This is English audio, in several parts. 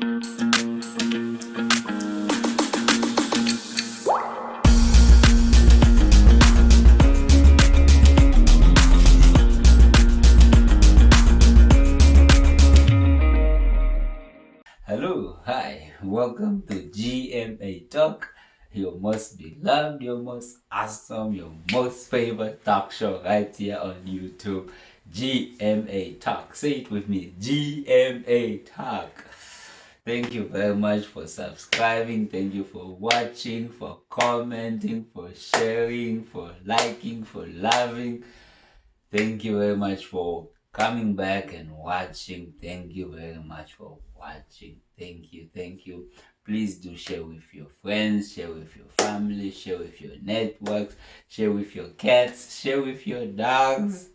Hello, hi, welcome to GMA Talk, your most beloved, your most awesome, your most favorite talk show right here on YouTube. GMA Talk. Say it with me, GMA Talk. Thank you very much for subscribing. Thank you for watching, for commenting, for sharing, for liking, for loving. Thank you very much for coming back and watching. Thank you very much for watching. Thank you. Thank you. Please do share with your friends, share with your family, share with your networks, share with your cats, share with your dogs.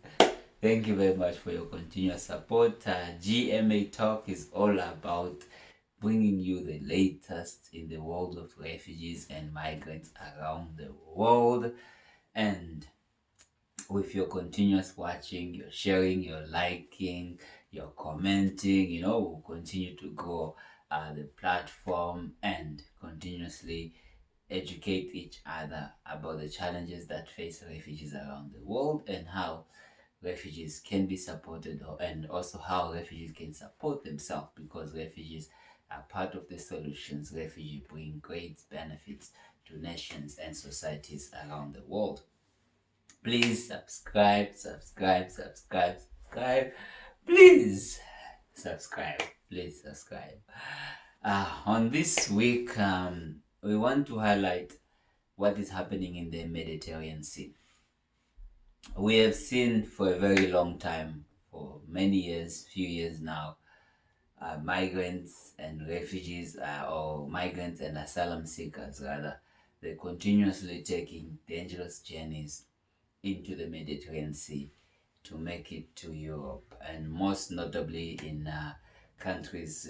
Thank you very much for your continuous support. GMA Talk is all about bringing you the latest in the world of refugees and migrants around the world. And with your continuous watching, your sharing, your liking, your commenting, we'll continue to grow the platform and continuously educate each other about the challenges that face refugees around the world and how refugees can be supported, and also how refugees can support themselves, because refugees are part of the solutions. Refugees bring great benefits to nations and societies around the world. Please subscribe. Please subscribe. On this week, we want to highlight what is happening in the Mediterranean Sea. We have seen for a very long time, for many years, few years now, migrants and refugees, or migrants and asylum seekers rather, they're continuously taking dangerous journeys into the Mediterranean Sea to make it to Europe, and most notably in countries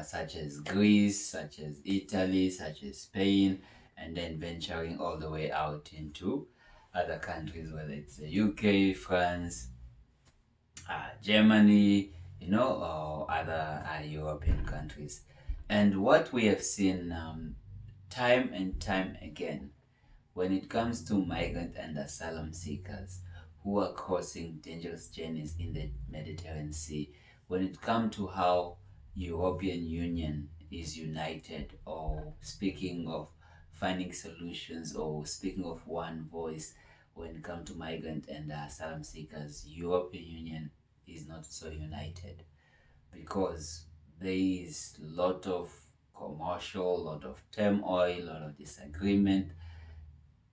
such as Greece, such as Italy, such as Spain, and then venturing all the way out into other countries, whether it's the UK, France, Germany, or other European countries. And what we have seen time and time again, when it comes to migrant and asylum seekers who are crossing dangerous journeys in the Mediterranean Sea, when it comes to how European Union is united, or speaking of finding solutions, or speaking of one voice, when it comes to migrant and asylum seekers, European Union is not so united, because there is a lot of commercial, lot of turmoil, lot of disagreement,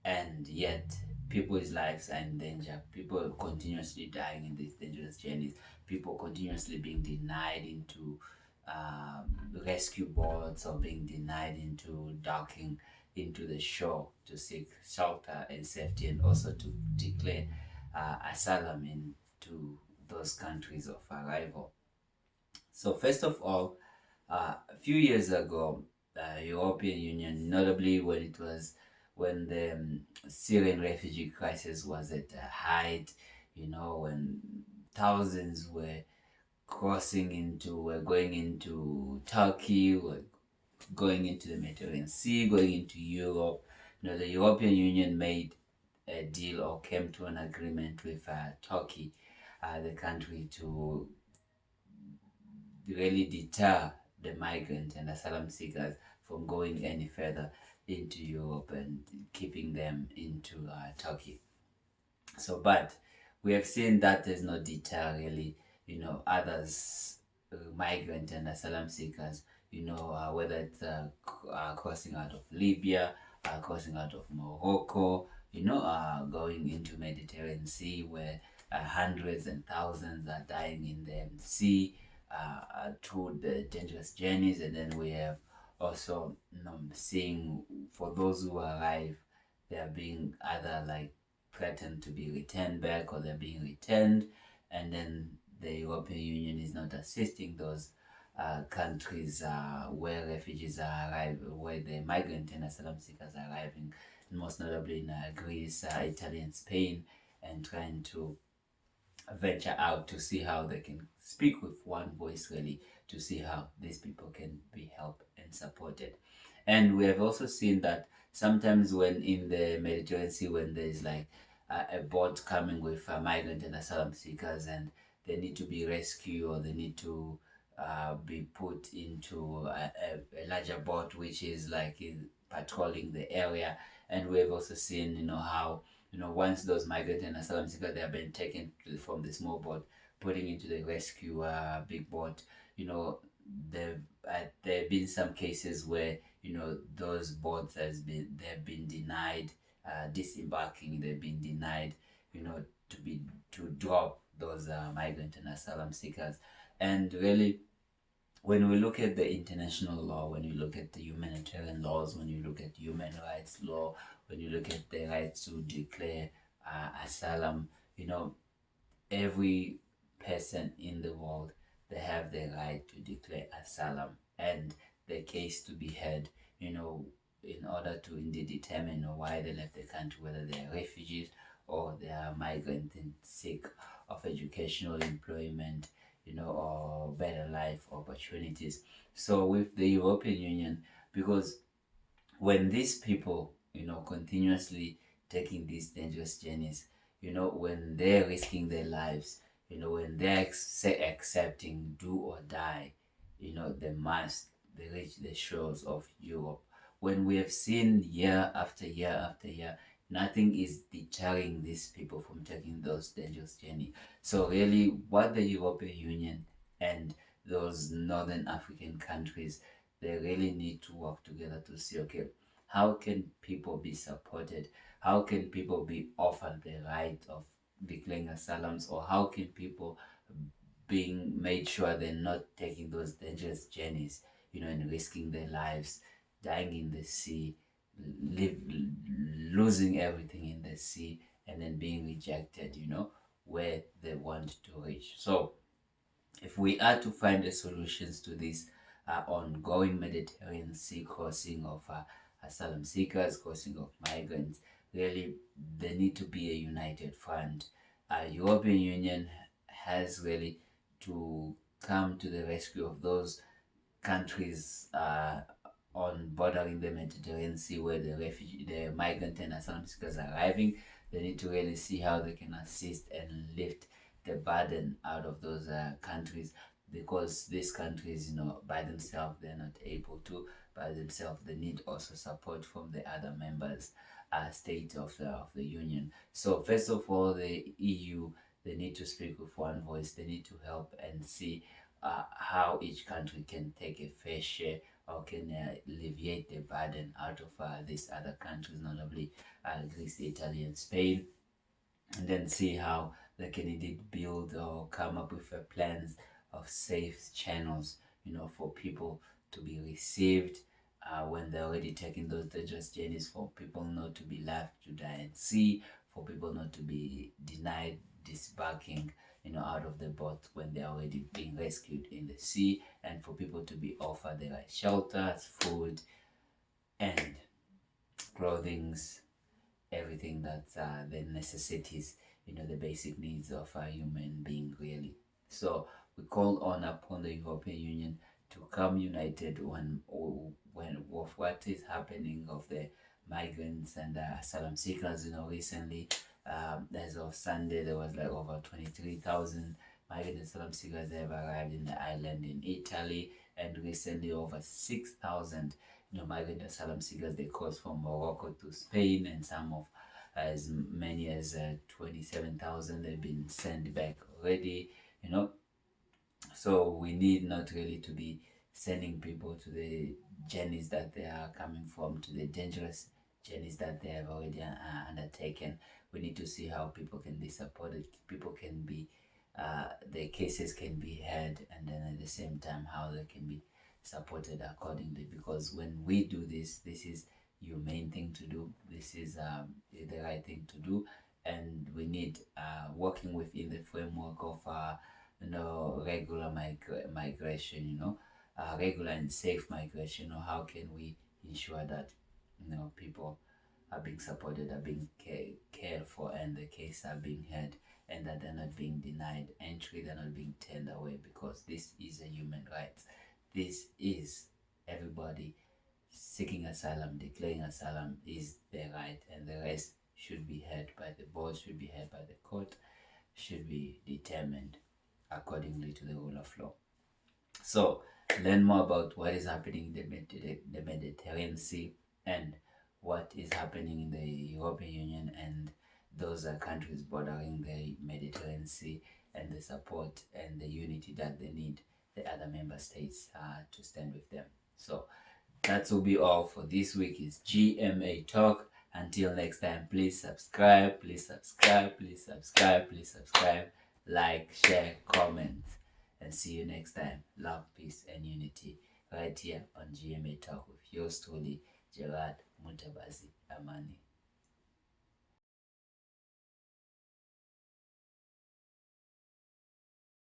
and yet people's lives are in danger. People are continuously dying in these dangerous journeys. People continuously being denied into rescue boats, or being denied into docking into the shore to seek shelter and safety, and also to declare asylum into those countries of arrival. So first of all, a few years ago, the European Union, notably when the Syrian refugee crisis was at a height, when thousands were going into Turkey, were going into the Mediterranean Sea, going into Europe. The European Union made a deal, or came to an agreement with Turkey, the country, to really deter the migrant and asylum seekers from going any further into Europe and keeping them into Turkey. So, but we have seen that does not deter really, others, migrant and asylum seekers, whether it's crossing out of Libya, crossing out of Morocco, going into Mediterranean Sea, where hundreds and thousands are dying in the sea through the dangerous journeys. And then we have also seeing, for those who arrive, they are being either like threatened to be returned back, or they're being returned, and then the European Union is not assisting those countries where refugees are arriving, where the migrant and asylum seekers are arriving, most notably in Greece, Italy, and Spain, and trying to venture out to see how they can speak with one voice, really, to see how these people can be helped and supported. And we have also seen that sometimes when in the Mediterranean Sea, when there's like a boat coming with migrant and asylum seekers, and they need to be rescued, or they need to be put into a larger boat which is like patrolling the area. And we have also seen, how, once those migrant and asylum seekers, they have been taken from the small boat, putting into the rescue big boat, you know there there have been some cases where, those boats they've been denied disembarking. They've been denied, you know to be to drop those migrant and asylum seekers. And really, when we look at the international law, when you look at the humanitarian laws, when you look at human rights law, when you look at the right to declare asylum, you know every person in the world, they have the right to declare asylum, and the case to be heard, you know in order to indeed determine why they left the country, whether they are refugees or they are migrants in seek of educational employment, or better life opportunities. So with the European Union, because when these people, continuously taking these dangerous journeys, when they're risking their lives, when they're accepting do or die, they must they reach the shores of Europe. When we have seen year after year after year, nothing is deterring these people from taking those dangerous journeys. So really, what the European Union and those northern African countries, they really need to work together to see, okay, how can people be supported? How can people be offered the right of declaring asylums? Or how can people being made sure they're not taking those dangerous journeys, and risking their lives, dying in the sea, live, losing everything in the sea, and then being rejected, where they want to reach. So if we are to find the solutions to this ongoing Mediterranean Sea crossing of asylum seekers, crossing of migrants, really there need to be a united front. European Union has really to come to the rescue of those countries on bordering the Mediterranean Sea, where the migrant and asylum seekers are arriving. They need to really see how they can assist and lift the burden out of those countries, because these countries, by themselves, they're not able to. By themselves, they need also support from the other members state of the union. So first of all, the EU, they need to speak with one voice. They need to help and see how each country can take a fair share, or can alleviate the burden out of these other countries, notably Greece, Italy, and Spain, and then see how they can indeed build or come up with plans of safe channels, for people to be received when they're already taking those dangerous journeys, for people not to be left to die at sea, for people not to be denied disembarking, out of the boat when they're already being rescued in the sea, and for people to be offered the right shelters, food, and clothing, everything that's the necessities, the basic needs of a human being, really. So we call on upon the European Union to come united when with what is happening of the migrants and asylum seekers. Recently, as of Sunday, there was like over 23,000 migrant asylum seekers that have arrived in the island in Italy, and recently over 6,000, migrant asylum seekers, they crossed from Morocco to Spain, and some of as many as 27,000 have been sent back already. you know so we need not really to be sending people to the journeys that they are coming from, to the dangerous journeys that they have already undertaken. We need to see how people can be supported, people can be, the cases can be heard, and then at the same time how they can be supported accordingly. Because when we do this, this is humane thing to do. This is the right thing to do, and we need working within the framework of regular migration, regular and safe migration. Or how can we ensure that people are being supported, are being cared for, and the case are being heard and that they're not being denied entry, they're not being turned away, because this is a human right. This is everybody seeking asylum, declaring asylum is their right, and the rest should be heard by the board, should be heard by the court, should be determined accordingly to the rule of law. So, learn more about what is happening in the Mediterranean Sea and what is happening in the European Union and those countries bordering the Mediterranean Sea, and the support and the unity that they need the other member states to stand with them. So that will be all for this week. Is GMA Talk. Until next time, please subscribe, please subscribe, please subscribe, please subscribe, like, share, comment, and see you next time. Love, peace, and unity right here on GMA Talk with yours truly, Gerard Mutabazi Amani.